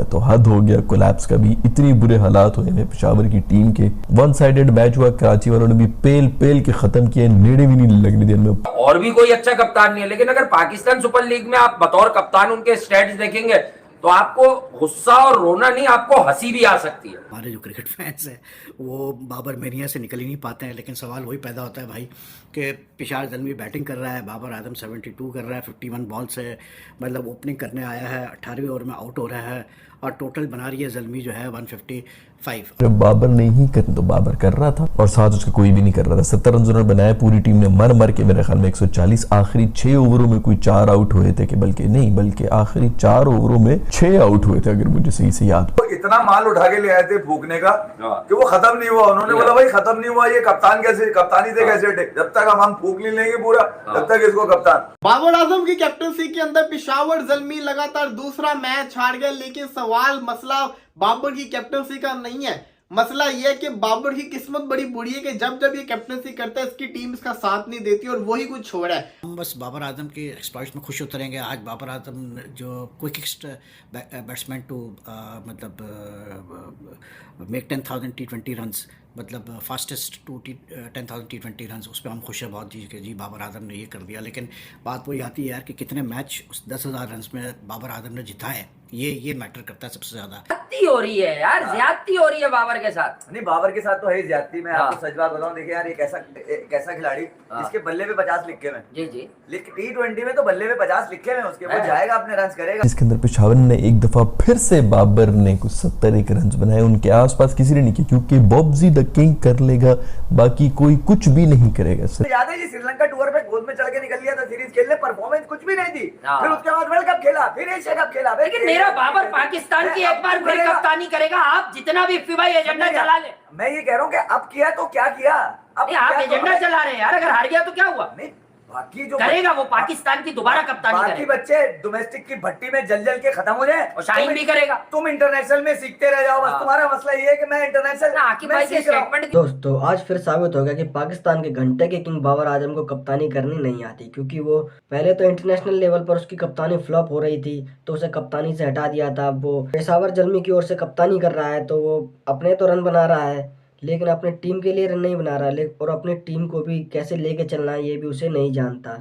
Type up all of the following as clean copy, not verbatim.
तो हद हो गया। कोलैप्स का भी इतनी बुरे हालात हुए हैं पेशावर की टीम के। वन साइडेड मैच हुआ, कराची वालों ने भी पेल पेल के खत्म किया, नेड़े भी नहीं लगने दिए में। और भी कोई अच्छा कप्तान नहीं है, लेकिन अगर पाकिस्तान सुपर लीग में आप बतौर कप्तान उनके स्टैट्स देखेंगे तो आपको गुस्सा और रोना नहीं, आपको हंसी भी आ सकती है। हमारे जो क्रिकेट फैंस हैं वो बाबर मेनिया से निकल ही नहीं पाते हैं, लेकिन सवाल वही पैदा होता है भाई कि पिशार ज़ल्मी बैटिंग कर रहा है, बाबर आजम 72 कर रहा है 51 बॉल से, मतलब ओपनिंग करने आया है, 18वें ओवर में आउट हो रहा है और टोटल बना रही है ज़ल्मी जो है 155। जब बाबर नहीं कर तो बाबर कर रहा था और साथ उसका कोई भी नहीं कर रहा था। 70 रन उन्होंने बनाए, पूरी टीम ने मर मर के मेरे ख्याल में 140, आखिरी 6 ओवरों में कोई 4 आउट हुए थे, कि बल्कि आखिरी 4 ओवरों में 6 आउट हुए थे अगर मुझे सही से याद। इतना माल उठा के ले आए थे फूकने का कि वो खत्म नहीं हुआ। उन्होंने बोला भाई खत्म नहीं हुआ, ये कप्तान कैसे, कप्तानी से कैसे हटे, जब तक हम फूक नहीं लेंगे पूरा तब तक इसको कप्तान। बाबर आजम की कैप्टनसी के अंदर पेशावर ज़ल्मी लगातार दूसरा मैच हार गया, लेकिन सवाल मसला बाबर की कैप्टनसी का नहीं है। मसला यह है कि बाबर की किस्मत बड़ी बुरी है कि जब जब ये कैप्टनसी करता है इसकी टीम इसका साथ नहीं देती और वही कुछ छोड़ा है। हम बस बाबर आजम के एक्सपर्ट्स में खुश उतरेंगे। आज बाबर आजम जो quickest batsman to make 10,000 T20 runs, मतलब फास्टेस्ट टू 10,000 T20 रन्स, उस पर हम खुश हैं बहुत जी कि जी बाबर आजम ने ये कर दिया। लेकिन बात वही आती है यार कि कितने मैच उस 10,000 रन्स में बाबर आजम ने जिता है, ये मैटर करता है सबसे ज्यादा। ज्यादती हो रही है यार, ज्यादती हो रही है बाबर के साथ। नहीं, बाबर के साथ तो है ज्यादती। मैं आपको सच बात बताऊं, देखिए यार, ये कैसा खिलाड़ी जिसके बल्ले पे 50 लिखे हुए। जी जी, लेकिन T20 में तो बल्ले पे 50 लिखे हुए उसके, वो जाएगा अपने रन करेगा। इसके अंदर पेशावर ने एक दफा फिर से बाबर ने कुछ 71 रन बनाए, उनके आसपास किसी ने नहीं किया, क्योंकि बॉब्जी द किंग कर लेगा, बाकी कोई कुछ भी नहीं करेगा। याद है जी, श्रीलंका टूर पे गोद में चढ़ के निकल लिया था सीरीज खेलने, परफॉर्मेंस कुछ भी नहीं थी। फिर उसके बाद वर्ल्ड कप खेला, फिर एशिया कप खेला। लेकिन मेरा बाबर पाकिस्तान की एक बार फिर कप्तानी करेगा। आप जितना भी फिवाई एजेंडा चला ले, मैं ये कह रहा हूँ कि अब किया तो क्या किया, अब आप एजेंडा चला रहे हैं यार। अगर हार गया तो क्या हुआ? नहीं, बाकी जो करेगा वो पाकिस्तान की दोबारा कप्तानी बाकी करेगा। बच्चे डोमेस्टिक की भट्टी में जल जल के खत्म हो जाए और शाहीन भी करेगा। तुम इंटरनेशनल में सीखते रह जाओ, बस तुम्हारा मसला ये है कि मैं इंटरनेशनल आकिब भाई के स्टेटमेंट। दोस्तों आज फिर साबित हो गया कि पाकिस्तान के घंटे के किंग बाबर आजम को कप्तानी करनी नहीं आती, क्योंकि वो पहले तो इंटरनेशनल लेवल पर उसकी कप्तानी फ्लॉप हो रही थी तो उसे कप्तानी से हटा दिया था। वो पेशावर ज़ल्मी की ओर से कप्तानी कर रहा है तो वो अपने तो रन बना रहा है लेकिन अपने टीम के लिए रन नहीं बना रहा, और अपनी टीम को भी कैसे लेके चलना है ये भी उसे नहीं जानता,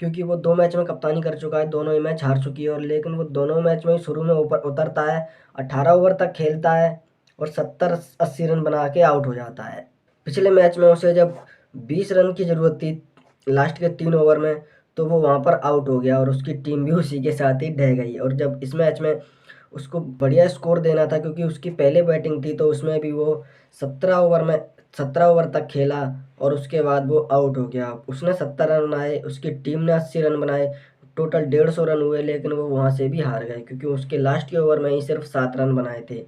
क्योंकि वो 2 मैच में कप्तानी कर चुका है, दोनों ही मैच हार चुकी है। और लेकिन वो दोनों मैच में शुरू में ऊपर उतरता है, 18 ओवर तक खेलता है और 70-80 रन बना के आउट हो जाता है। पिछले मैच में उसे जब 20 रन की ज़रूरत थी लास्ट के 3 ओवर में तो वो वहाँ पर आउट हो गया और उसकी टीम भी उसी के साथ ही ढह गई। और जब इस मैच में उसको बढ़िया स्कोर देना था, क्योंकि उसकी पहले बैटिंग थी, तो उसमें भी वो 17 ओवर तक खेला और उसके बाद वो आउट हो गया। उसने 70 रन बनाए, उसकी टीम ने 80 रन बनाए, टोटल 150 रन हुए, लेकिन वो वहाँ से भी हार गए क्योंकि उसके लास्ट के ओवर में ही सिर्फ 7 रन बनाए थे।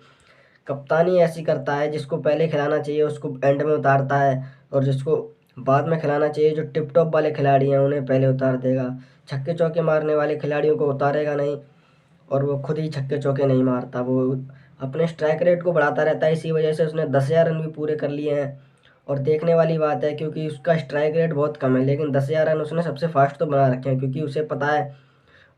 कप्तानी ऐसी करता है, जिसको पहले खिलाना चाहिए उसको एंड में उतारता है, और जिसको बाद में खिलाना चाहिए, जो टिप टॉप वाले खिलाड़ी हैं उन्हें पहले उतार देगा। छक्के चौके मारने वाले खिलाड़ियों को उतारेगा नहीं, और वो खुद ही छक्के चौके नहीं मारता, वो अपने स्ट्राइक रेट को बढ़ाता रहता है। इसी वजह से उसने 10,000 रन भी पूरे कर लिए हैं। और देखने वाली बात है क्योंकि उसका स्ट्राइक रेट बहुत कम है, लेकिन 10,000 रन उसने सबसे फास्ट तो बना रखे हैं, क्योंकि उसे पता है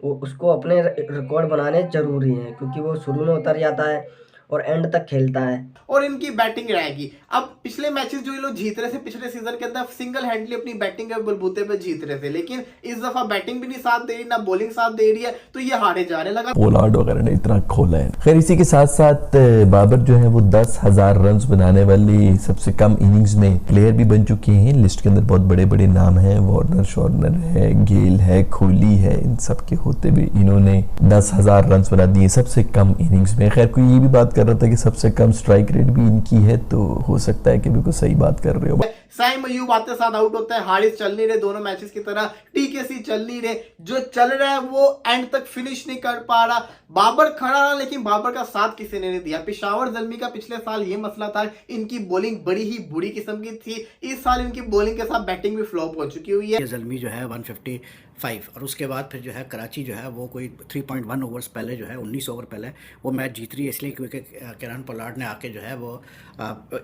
वो उसको अपने रिकॉर्ड बनाने ज़रूरी हैं, क्योंकि वो शुरू में उतर जाता है और एंड तक खेलता है। और इनकी बैटिंग रहेगी। अब पिछले मैचेस जो ये लोग जीत रहे थे पिछले सीजन के अंदर सिंगल हैंडली अपनी बैटिंग के बलबूते पे जीत रहे थे, लेकिन इस दफा बैटिंग भी नहीं साथ दे रही, ना बॉलिंग साथ दे रही है, तो ये हारे जा रहे लगा। पोलार्ड वगैरह ने इतना खोला है। खैर इसी के साथ साथ बाबर जो है वो 10,000 रन बनाने वाली सबसे कम इनिंग्स में प्लेयर भी बन चुके हैं। लिस्ट के अंदर बहुत बड़े बड़े नाम हैं, वार्नर शॉर्नर है, गेल है, कोहली है, इन सब के होते भी इन्होंने 10,000 रन बना दिए सबसे कम इनिंग्स में। खैर कोई ये भी बात कर रहा था कि सबसे कम स्ट्राइक रेट भी इनकी है, तो हो सकता है कि बिल्कुल सही बात कर रहे हो। साइम अयूब आते साथ आउट होता है, हारिस चल नहीं रहे दोनों मैचेस की तरह, टीकेसी चल नहीं रहे, जो चल रहा है वो एंड तक फिनिश नहीं कर पा रहा। बाबर खड़ा रहा लेकिन बाबर का साथ किसी ने नहीं दिया। पेशावर ज़ल्मी का पिछले साल ये मसला था, इनकी बॉलिंग बड़ी ही बुरी किस्म की थी। इस साल इनकी बॉलिंग के साथ बैटिंग भी फ्लॉप हो चुकी हुई है। ज़ल्मी जो है 155 और उसके बाद फिर जो है कराची जो है वो कोई 3.1 ओवर्स पहले जो है 19 ओवर पहले वो मैच जीत रही है, इसलिए क्योंकि केरन पोलार्ड ने आके जो है वो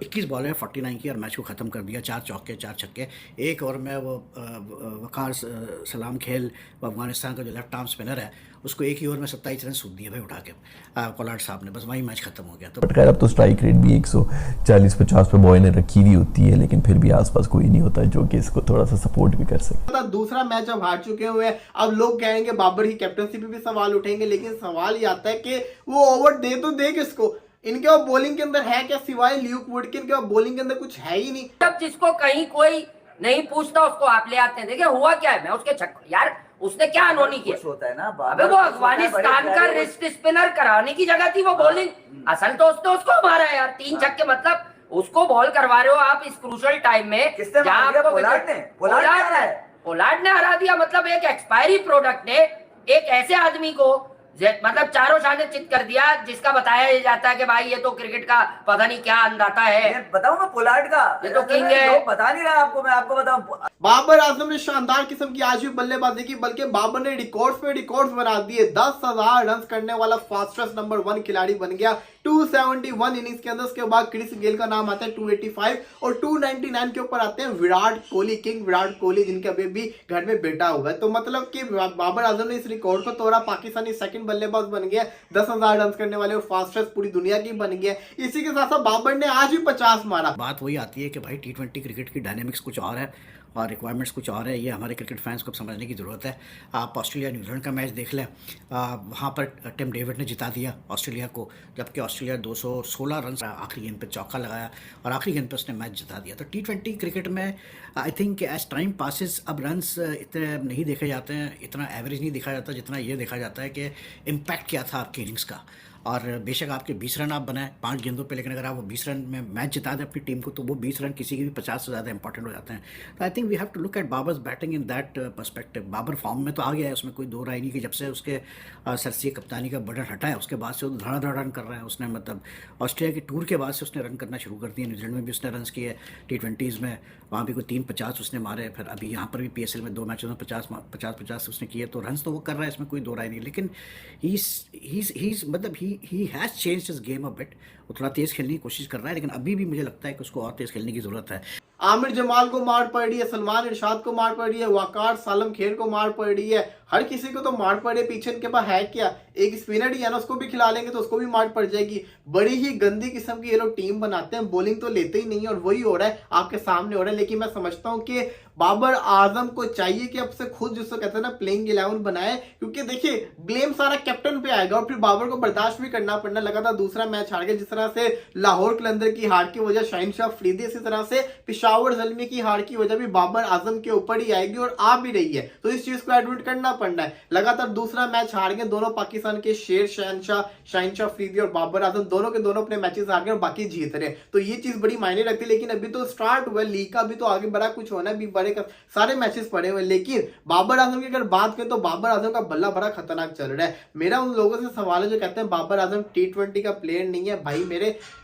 21 बॉल में 49 की और मैच को ख़त्म कर दिया। 4 चौके 4 छक्के। एक ओवर में वो वकार सलाम खेल अफगानिस्तान का जो लेफ्ट आर्म स्पिनर है उसको एक ही ओवर में 27 रन सूख दिए भाई उठा के पोलार्ड साहब ने, बस वही मैच खत्म हो गया। तो खैर अब तो स्ट्राइक रेट भी 140-50 पे बॉय ने रखी हुई होती है, लेकिन फिर भी आसपास कोई नहीं होता जो कि इसको थोड़ा सा सपोर्ट भी कर सके। दूसरा मैच अब हार चुके हुए हैं, अब लोग कहेंगे बाबर की कैप्टनसी पे भी सवाल उठेंगे, लेकिन सवाल ये आता है कि वो ओवर दे तो दे किसको? इनके पास बॉलिंग के अंदर है क्या सिवाय ल्यूक वुड के? इनके पास बॉलिंग के अंदर कुछ है ही नहीं। जब जिसको कहीं कोई नहीं पूछता उसको आप ले आते हैं। देखिए हुआ क्या है, मैं उसके यार उसने क्या अनहोनी किया होता है ना, अबे वो अफगानिस्तान का रिस्ट स्पिनर कराने की जगह थी वो बॉलिंग। असल तो उसको मारा है यार 3 छक्के, मतलब उसको बॉल करवा रहे हो आप इस क्रूशल टाइम में। पोलार्ड ने हरा दिया, मतलब एक एक्सपायरी प्रोडक्ट ने एक ऐसे आदमी को मतलब चारों शाने चित कर दिया जिसका बताया जाता है कि भाई ये तो क्रिकेट का पता नहीं क्या अंदाता है। बताऊं मैं पोलार्ड का, ये तो किंग है। बता नहीं रहा आपको, मैं आपको बताऊं। बाबर आजम ने शानदार किस्म की आज भी बल्लेबाजी की, बल्कि बाबर ने रिकॉर्ड्स पे रिकॉर्ड्स बना दिए। 10,000 रन करने वाला फास्टेस्ट नंबर 1 खिलाड़ी बन गया 271 इनिंग्स के अंदर। उसके बाद क्रिस गेल का नाम आता है 285 और 299 के ऊपर आते हैं विराट कोहली, किंग विराट कोहली, जिनके अभी भी घर में बेटा हुआ है। तो मतलब कि बाबर आजम ने इस रिकॉर्ड को तोड़ा, पाकिस्तानी सेकंड बल्लेबाज बन गया, 10,000 रन करने वाले और फास्टेस्ट पूरी दुनिया की बन गया। इसी के साथ साथ बाबर ने आज भी 50 मारा। बात वही आती है कि भाई T20 क्रिकेट की डायनेमिक्स कुछ और है और रिक्वायरमेंट्स कुछ और है, ये हमारे क्रिकेट फैंस को समझने की ज़रूरत है। आप ऑस्ट्रेलिया न्यूजीलैंड का मैच देख लें, वहाँ पर टिम डेविड ने जिता दिया ऑस्ट्रेलिया को, जबकि ऑस्ट्रेलिया 216 रन आखिरी गेंद पे चौका लगाया और आखिरी गेंद पे उसने मैच जिता दिया। तो T20 क्रिकेट में I think as time passes अब रन्स इतने नहीं देखे जाते हैं, इतना एवरेज नहीं देखा जाता जितना ये देखा जाता है कि इम्पैक्ट क्या था आपकी इनिंग्स का। और बेशक आपके 20 रन आप बनाए 5 गेंदों पे, लेकिन अगर आप वो 20 रन में मैच जिता दें अपनी टीम को तो वो 20 रन किसी की भी 50 से ज़्यादा इंपॉर्टेंट हो जाते हैं। तो I think we have to look at Babar's batting in that perspective. Babar form में तो आ गया है, उसमें कोई दो राय नहीं कि जब से उसके सरसी कप्तानी का बर्डन हटा है उसके बाद से वो धड़ा रन कर रहा है। उसने मतलब ऑस्ट्रेलिया के टूर के बाद से उसने रन करना शुरू कर दिया। न्यूजीलैंड में भी उसने रन किए, T20s में वहाँ भी कोई 350 उसने मारे, फिर अभी यहाँ पर भी PSL में 2 मैचों में 50 उसने किए। तो रन तो वो कर रहा है, इसमें कोई दो राय नहीं, लेकिन मतलब he has changed his game a bit. वो थोड़ा तेज़ खेलने की कोशिश कर रहा है, लेकिन अभी भी मुझे लगता है कि उसको और तेज़ खेलने की ज़रूरत है। आमिर जमाल को मार पड़ रही है, सलमान इरशाद को मार पड़ रही है, वकार सालम खेर को मार पड़ रही है, हर किसी को तो मार पड़े। पीछे इनके पास है क्या? एक स्पिनर ही है ना, उसको भी खिला लेंगे तो उसको भी मार पड़ जाएगी। बड़ी ही गंदी किस्म की ये लोग टीम बनाते हैं, बॉलिंग तो लेते ही नहीं है और वही हो रहा है आपके सामने हो रहा है। लेकिन मैं समझता हूँ कि बाबर आजम को चाहिए कि अब से खुद जिसको कहते हैं ना प्लेइंग 11 बनाए, क्योंकि देखिए ब्लेम सारा कैप्टन पे आएगा और फिर बाबर को बर्दाश्त भी करना पड़ना। लगातार दूसरा मैच हार गया, जिस तरह से लाहौर कलंदर की हार की वजह शाहीन शाह अफरीदी, इसी तरह से पेशावर ज़ल्मी की हार की वजह भी बाबर आजम के ऊपर ही आएगी और आ भी रही है। तो इस चीज को एडमिट करना पड़ना है। लगातार दूसरा मैच हार गए दोनों पाकिस्तान के शेर शाहीन शाह अफरीदी और बाबर आजम, दोनों के दोनों अपने मैचेस हार गए और बाकी जीत रहे। तो ये चीज बड़ी मायने रखती है। लेकिन अभी तो स्टार्ट हुआ लीग का, अभी तो आगे बड़ा कुछ होना है, अभी बड़े सारे मैचेस पड़े हुए। लेकिन बाबर आजम की अगर बात करें तो बाबर आजम का बल्ला बड़ा खतरनाक चल रहा है। मेरा उन लोगों से सवाल है जो कहते हैं बाबर आजम T20 का प्लेयर नहीं है। भाई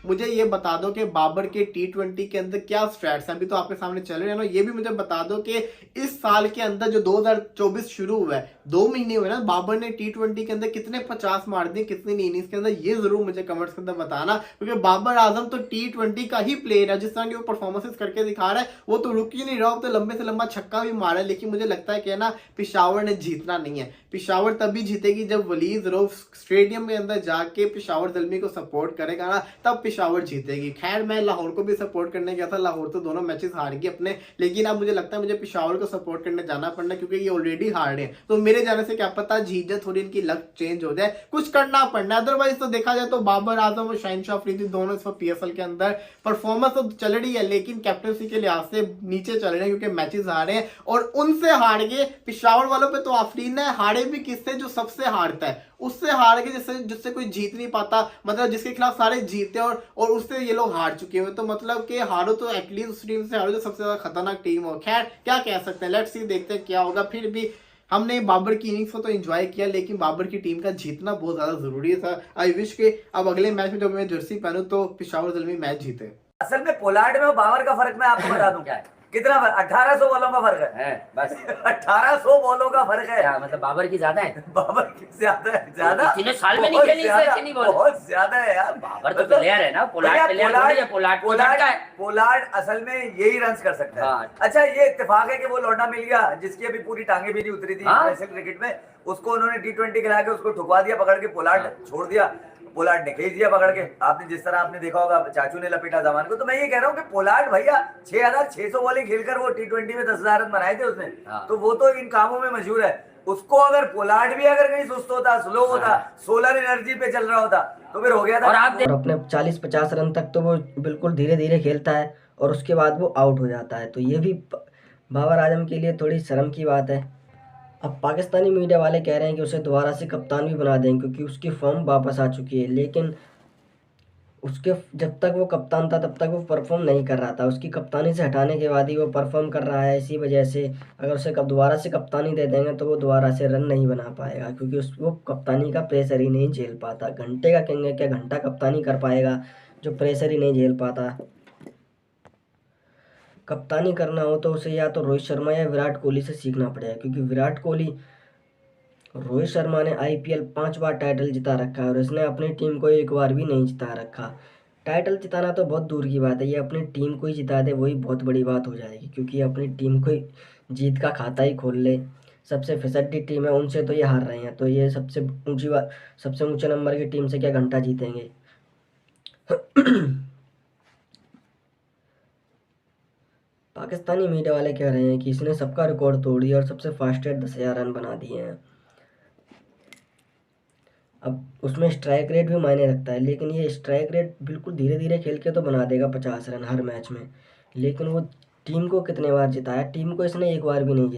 मुझे ये बता दो कि बाबर के T20 के अंदर क्या स्ट्रैट्स हैं, अभी तो आपके सामने चल रहे हैं ना। ये भी मुझे बता दो कि इस साल के अंदर जो 2024 शुरू हुआ है, 2 महीने हुए ना, बाबर ने T20 के अंदर कितने 50 मार दिए, कितने इनिंग्स के अंदर, ये जरूर मुझे कमेंट्स के अंदर बताना। क्योंकि बाबर आजम तो T20 का ही प्लेयर है। जिस तरह की वो परफॉर्मेंसेस करके दिखा रहा है, वो तो रुक ही नहीं रहा, तो लंबे से लंबा छक्का भी मारा है। लेकिन मुझे लगता है कि ना पेशावर ने जीतना नहीं है। पेशावर तभी जीतेगी जब वलीद रऊफ स्टेडियम के अंदर जाके पेशावर ज़ल्मी को सपोर्ट करेगा ना, तब पेशावर जीतेगी। खैर मैं लाहौर को भी सपोर्ट करने गया था, लाहौर तो दोनों मैचेस हार गए अपने, लेकिन अब मुझे लगता है मुझे पेशावर को सपोर्ट करने जाना पड़ना, क्योंकि ये ऑलरेडी हार रहे हैं। तो मेरे जाने से क्या पता जीत जाए, थोड़ी इनकी लक चेंज हो जाए, कुछ करना पड़ना। अदरवाइज तो देखा जाए तो बाबर आजम और शाहीन शाह अफरीदी दोनों इस वक्त PSL के अंदर परफॉर्मेंस तो चल रही है, लेकिन कैप्टनसी के लिहाज से नीचे चल रहे हैं क्योंकि मैचेस हार रहे हैं और उनसे हार गए। पेशावर वालों पे तो आफरीन है, हारे भी किससे? जो सबसे हारता है उससे हार गए, जिससे कोई जीत नहीं पाता, मतलब जिसके खिलाफ सारे जीते और उससे ये लोग हार चुके हुए। तो मतलब कि हारो तो एटलीस्ट उस टीम से हारो जो सबसे ज्यादा खतरनाक टीम हो। खैर क्या कह सकते हैं, लेट्स सी, देखते हैं क्या होगा। फिर भी हमने बाबर की इनिंग्स को तो एंजॉय किया, लेकिन बाबर की टीम का जीतना बहुत ज्यादा जरूरी था। आई विश के अब अगले मैच में जब मैं जर्सी पहनूं तो पेशावर ज़ल्मी मैच जीते। असल में पोलार्ड में और बाबर का फर्क मैं आपको बता दूं क्या है। कितना 1800 बॉलों का फर्क है। है बस 1800 बॉलों का फर्क है। क्या मतलब बाबर की ज्यादा है? बाबर की ज्यादा है, ज्यादा इतने साल में नहीं बहुत खेली इससे ज्यादा, इतनी बॉल। बहुत ज्यादा है यार। बाबर तो प्लेयर है ना, पोलार्ड प्लेयर थोड़ी है, पोलार्ड तो झटका है। पोलार्ड असल में यही रन्स कर सकता है। हाँ। अच्छा ये इत्तेफाक है कि वो लौंडा मिल गया जिसकी अभी पूरी टांगे भी नहीं उतरी थी हाँ। इंटरनेशनल क्रिकेट में, उसको उन्होंने T20 खिला के उसको ठुकवा दिया पकड़ के, पोलार्ड छोड़ दिया, पोलार्ड ने खींच दिया पकड़ के। आपने जिस तरह आपने देखा होगा चाचू ने लपेटा जमान को, तो मैं ये कह रहा हूँ कि पोलार्ड भैया 6600 बॉलिंग खेलकर वो T20 में 10,000 रन बनाए थे उसने। हाँ। तो वो तो इन कामों में मशहूर है। उसको अगर पोलार्ड भी अगर कहीं सुस्त होता, स्लो होता, सोलर एनर्जी पे चल रहा होता तो फिर हो गया था। और आप और अपने 40-50 रन तक तो वो बिल्कुल धीरे धीरे खेलता है और उसके बाद वो आउट हो जाता है। तो ये भी बाबर आजम के लिए थोड़ी शर्म की बात है। अब पाकिस्तानी मीडिया वाले कह रहे हैं कि उसे दोबारा से कप्तान भी बना देंगे क्योंकि उसकी फॉर्म वापस आ चुकी है, लेकिन उसके जब तक वो कप्तान था तब तक वो परफॉर्म नहीं कर रहा था। उसकी कप्तानी से हटाने के बाद ही वो परफॉर्म कर रहा है। इसी वजह से अगर उसे दोबारा से कप्तानी दे देंगे तो वो दोबारा से रन नहीं बना पाएगा क्योंकि वो कप्तानी का प्रेशर ही नहीं झेल पाता। घंटे का कहेंगे क्या घंटा कप्तानी कर पाएगा जो प्रेशर ही नहीं झेल पाता। कप्तानी करना हो तो उसे या तो रोहित शर्मा या विराट कोहली से सीखना पड़ेगा क्योंकि रोहित शर्मा ने IPL 5 बार टाइटल जिता रखा है और इसने अपनी टीम को एक बार भी नहीं जिता रखा। टाइटल जिताना तो बहुत दूर की बात है, ये अपनी टीम को ही जिता दे वही बहुत बड़ी बात हो जाएगी क्योंकि ये अपनी टीम को ही जीत का खाता ही खोल ले। सबसे फिसड्डी टीम है उनसे तो ये हार रहे हैं, तो ये सबसे ऊंचे नंबर की टीम से क्या घंटा जीतेंगे। पाकिस्तानी मीडिया वाले कह रहे हैं कि इसने सबका रिकॉर्ड तोड़ दिया और सबसे फास्टेस्ट 10,000 रन बना दिए हैं। अब उसमें स्ट्राइक रेट भी मायने रखता है, लेकिन ये स्ट्राइक रेट बिल्कुल धीरे धीरे खेल के तो बना देगा 50 रन हर मैच में, लेकिन वो टीम को कितने बार जिताया? टीम को इसने एक बार भी नहीं